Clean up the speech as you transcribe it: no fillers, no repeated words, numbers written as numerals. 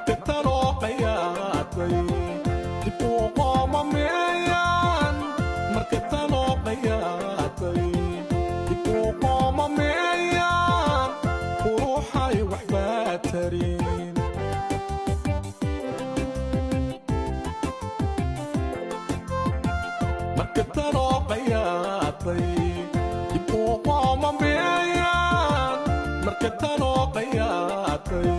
markatano qayaatay dib u qoomameyaan markatano qayaatay dib u qoomameyaan ruuxay waxba tarin markatano qayaatay dib u qoomameyaan markatano qayaatay